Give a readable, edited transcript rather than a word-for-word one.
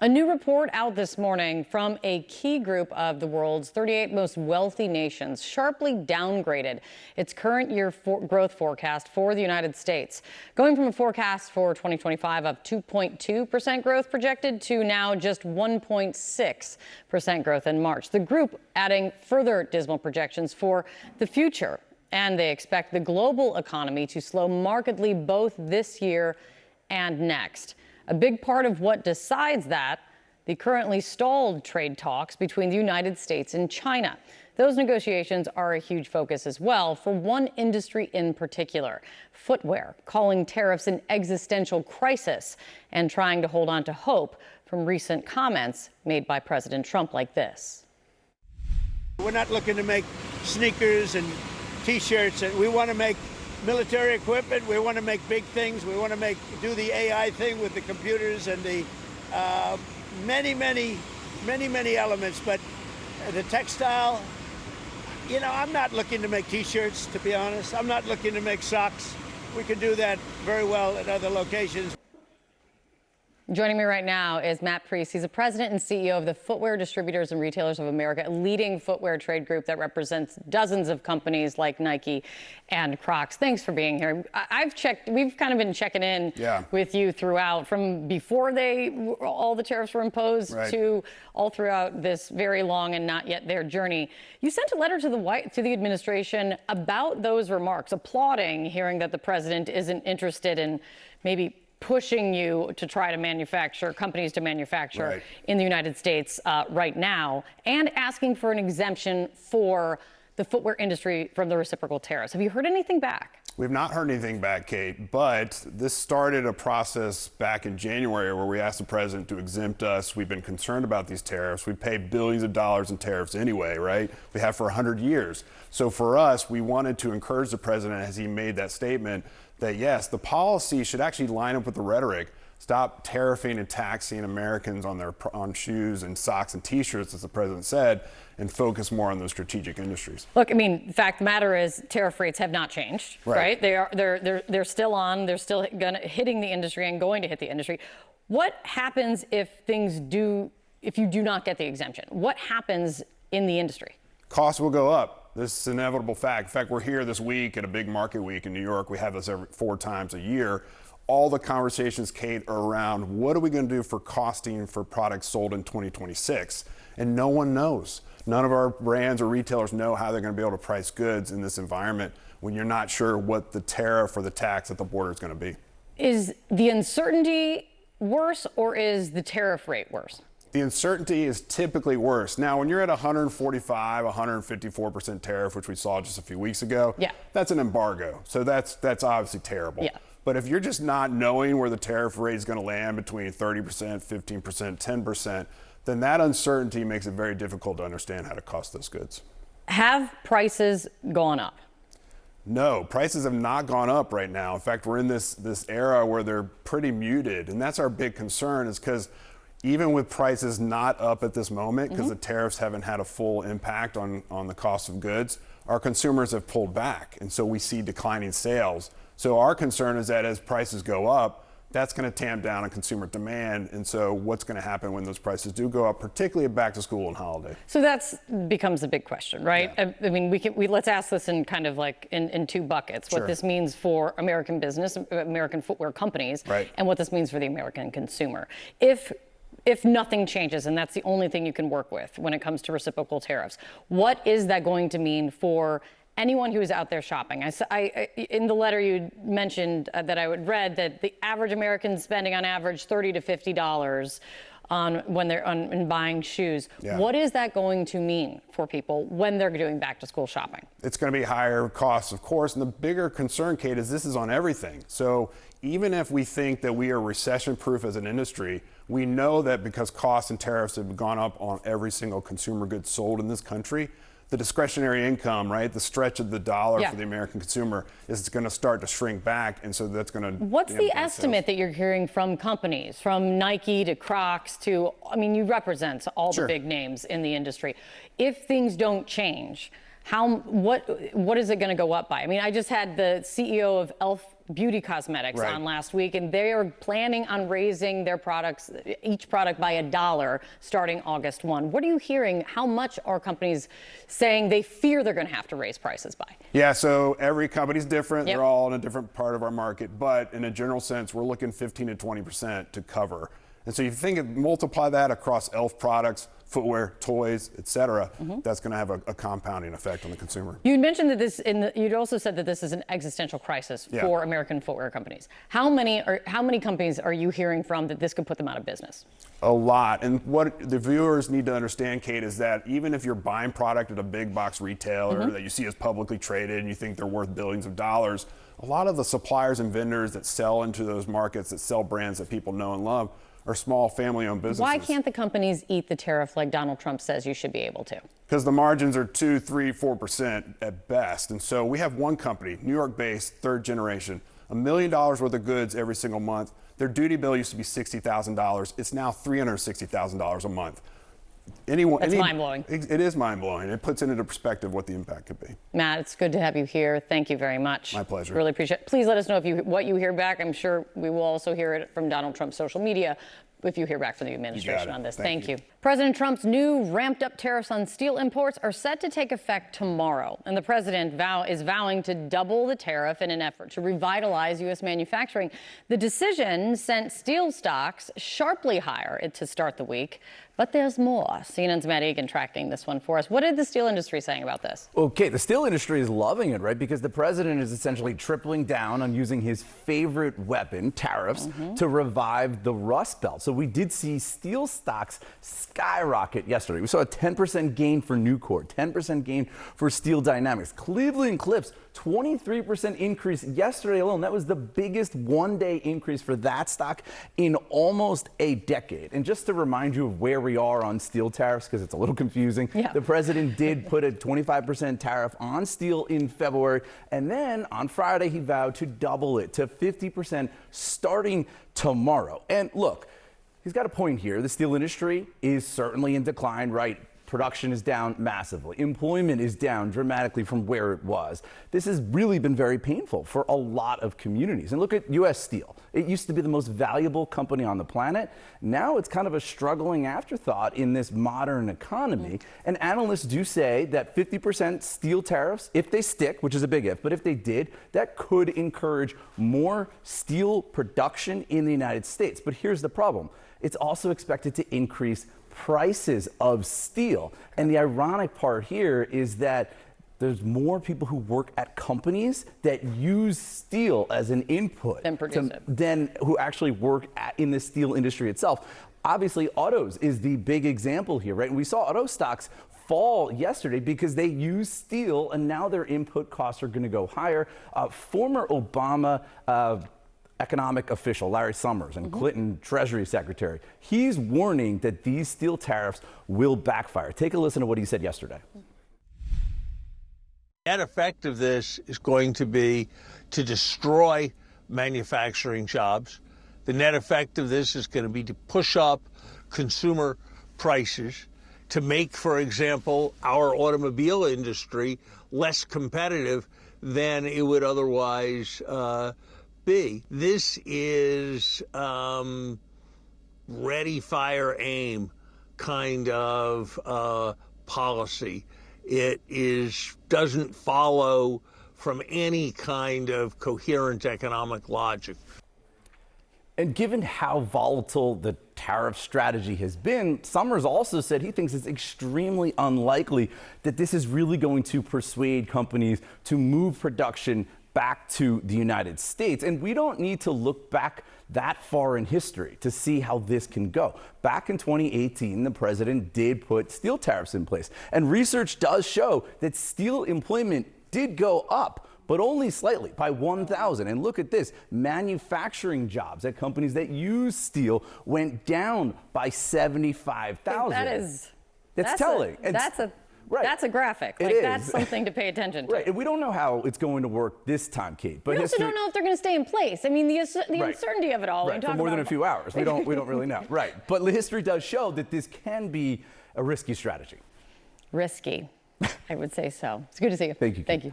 A new report out this morning from a key group of the world's 38 most wealthy nations sharply downgraded its current year growth forecast for the United States, going from a forecast for 2025 of 2.2% growth projected to now just 1.6% growth in March. The group adding further dismal projections for the future, and they expect the global economy to slow markedly both this year and next. A big part of what decides that, the currently stalled trade talks between the United States and China. Those negotiations are a huge focus as well for one industry in particular, footwear, calling tariffs an existential crisis and trying to hold on to hope from recent comments made by President Trump like this. We're not looking to make sneakers and T-shirts, and we want to make military equipment. We want to make big things. We want to do the AI thing with the computers and the many elements. But the textile, I'm not looking to make T-shirts, to be honest. I'm not looking to make socks. We can do that very well at other locations. Joining me right now is Matt Priest. He's the president and CEO of the Footwear Distributors and Retailers of America, a leading footwear trade group that represents dozens of companies like Nike and Crocs. Thanks for being here. We've kind of been checking in with you throughout, from before all the tariffs were imposed to all throughout this very long and not yet there journey. You sent a letter to the administration about those remarks, applauding hearing that the president isn't interested in maybe pushing you to try to companies to manufacture in the United States right now, and asking for an exemption for the footwear industry from the reciprocal tariffs. Have you heard anything back? We've not heard anything back, Kate, but this started a process back in January where we asked the president to exempt us. We've been concerned about these tariffs. We pay billions of dollars in tariffs anyway, right? We have for 100 years. So for us, we wanted to encourage the president, as he made that statement, that yes, the policy should actually line up with the rhetoric. Stop tariffing and taxing Americans on shoes and socks and T-shirts, as the president said, and focus more on those strategic industries. Look, I mean, the fact of the matter is tariff rates have not changed, right? They're still on. They're still hitting the industry and going to hit the industry. What happens if you do not get the exemption? What happens in the industry? Costs will go up. This is an inevitable fact. In fact, we're here this week at a big market week in New York. We have this every 4 times a year. All the conversations, Kate, are around what are we going to do for costing for products sold in 2026? And no one knows. None of our brands or retailers know how they're going to be able to price goods in this environment when you're not sure what the tariff or the tax at the border is going to be. Is the uncertainty worse, or is the tariff rate worse? The uncertainty is typically worse. Now, when you're at 145, 154% tariff, which we saw just a few weeks ago, that's an embargo. So that's obviously terrible. But if you're just not knowing where the tariff rate is going to land between 30%, 15%, 10%, then that uncertainty makes it very difficult to understand how to cost those goods. Have prices gone up? No, prices have not gone up right now. In fact, we're in this era where they're pretty muted. And that's our big concern, is because even with prices not up at this moment, because the tariffs haven't had a full impact on the cost of goods, our consumers have pulled back. And so we see declining sales. So our concern is that as prices go up, that's going to tamp down on consumer demand. And so what's going to happen when those prices do go up, particularly at back to school and holiday? So that becomes the big question, right? Yeah. I mean, let's ask this in kind of like in 2 buckets. What this means for American business, American footwear companies, and what this means for the American consumer. If nothing changes, and that's the only thing you can work with when it comes to reciprocal tariffs, what is that going to mean for anyone who is out there shopping? In the letter you mentioned that I would read that the average American spending on average $30 to $50 when they're in buying shoes. What is that going to mean for people when they're doing back to school shopping? It's going to be higher costs, of course. And the bigger concern, Kate, is this is on everything. So even if we think that we are recession proof as an industry, we know that because costs and tariffs have gone up on every single consumer good sold in this country, the discretionary income, right, the stretch of the dollar for the American consumer is going to start to shrink back. And so that's going to... What's the estimate that you're hearing from companies, from Nike to Crocs to, I mean, you represent all the big names in the industry. If things don't change, what is it going to go up by? I mean, I just had the CEO of beauty cosmetics Right. on last week, and they are planning on raising their products, each product by $1 starting August 1. What are you hearing? How much are companies saying they fear they're going to have to raise prices by? Yeah, so every company's different. Yep. They're all in a different part of our market. But in a general sense, we're looking 15 to 20% to cover. And so you multiply that across e.l.f. products, footwear, toys, et cetera, that's going to have a compounding effect on the consumer. You mentioned that you'd also said that this is an existential crisis for American footwear companies. How many companies are you hearing from that this could put them out of business? A lot. And what the viewers need to understand, Kate, is that even if you're buying product at a big box retailer that you see as publicly traded and you think they're worth billions of dollars, a lot of the suppliers and vendors that sell into those markets, that sell brands that people know and love, are small family-owned businesses. Why can't the companies eat the tariff like Donald Trump says you should be able to? Because the margins are 2, 3, 4% at best. And so we have one company, New York-based, third generation, $1 million worth of goods every single month. Their duty bill used to be $60,000. It's now $360,000 a month. That's mind-blowing. It is mind-blowing. It puts into perspective what the impact could be. Matt, it's good to have you here. Thank you very much. My pleasure. Really appreciate it. Please let us know what you hear back. I'm sure we will also hear it from Donald Trump's social media if you hear back from the administration on this. Thank you. President Trump's new ramped-up tariffs on steel imports are set to take effect tomorrow, and the president is vowing to double the tariff in an effort to revitalize U.S. manufacturing. The decision sent steel stocks sharply higher to start the week, but there's more. CNN's Matt Egan tracking this one for us. What did the steel industry saying about this? Okay, the steel industry is loving it, right? Because the president is essentially tripling down on using his favorite weapon, tariffs, to revive the Rust Belt. So we did see steel stocks skyrocket yesterday. We saw a 10% gain for Nucor, 10% gain for Steel Dynamics. Cleveland-Cliffs, 23% increase yesterday alone. That was the biggest one-day increase for that stock in almost a decade. And just to remind you of where we are on steel tariffs, because it's a little confusing, the president did put a 25% tariff on steel in February, and then on Friday he vowed to double it to 50% starting tomorrow. And look, he's got a point here. The steel industry is certainly in decline, right? Production is down massively. Employment is down dramatically from where it was. This has really been very painful for a lot of communities. And look at U.S. Steel. It used to be the most valuable company on the planet. Now it's kind of a struggling afterthought in this modern economy. And analysts do say that 50% steel tariffs, if they stick, which is a big if, but if they did, that could encourage more steel production in the United States. But here's the problem. It's also expected to increase prices of steel. And the ironic part here is that there's more people who work at companies that use steel as an input than who actually work in the steel industry itself. Obviously, autos is the big example here, right? And we saw auto stocks fall yesterday because they use steel, and now their input costs are going to go higher. Former Obama economic official Larry Summers and Clinton Treasury Secretary, he's warning that these steel tariffs will backfire. Take a listen to what he said yesterday. The net effect of this is going to be to destroy manufacturing jobs. The net effect of this is going to be to push up consumer prices, to make, for example, our automobile industry less competitive than it would otherwise be. This is ready, fire, aim kind of policy. It doesn't follow from any kind of coherent economic logic. And given how volatile the tariff strategy has been, Summers also said he thinks it's extremely unlikely that this is really going to persuade companies to move production back to the United States. And we don't need to look back that far in history to see how this can go. Back in 2018, the president did put steel tariffs in place. And research does show that steel employment did go up, but only slightly, by 1,000. And look at this, manufacturing jobs at companies that use steel went down by 75,000. That's telling. That's a graphic. That's something to pay attention to. Right, and we don't know how it's going to work this time, Kate. But we also don't know if they're going to stay in place. I mean, the uncertainty of it all. Right, for more than a few hours. We don't really know. Right, but history does show that this can be a risky strategy. Risky, I would say so. It's good to see you. Thank you, Kate. Thank you.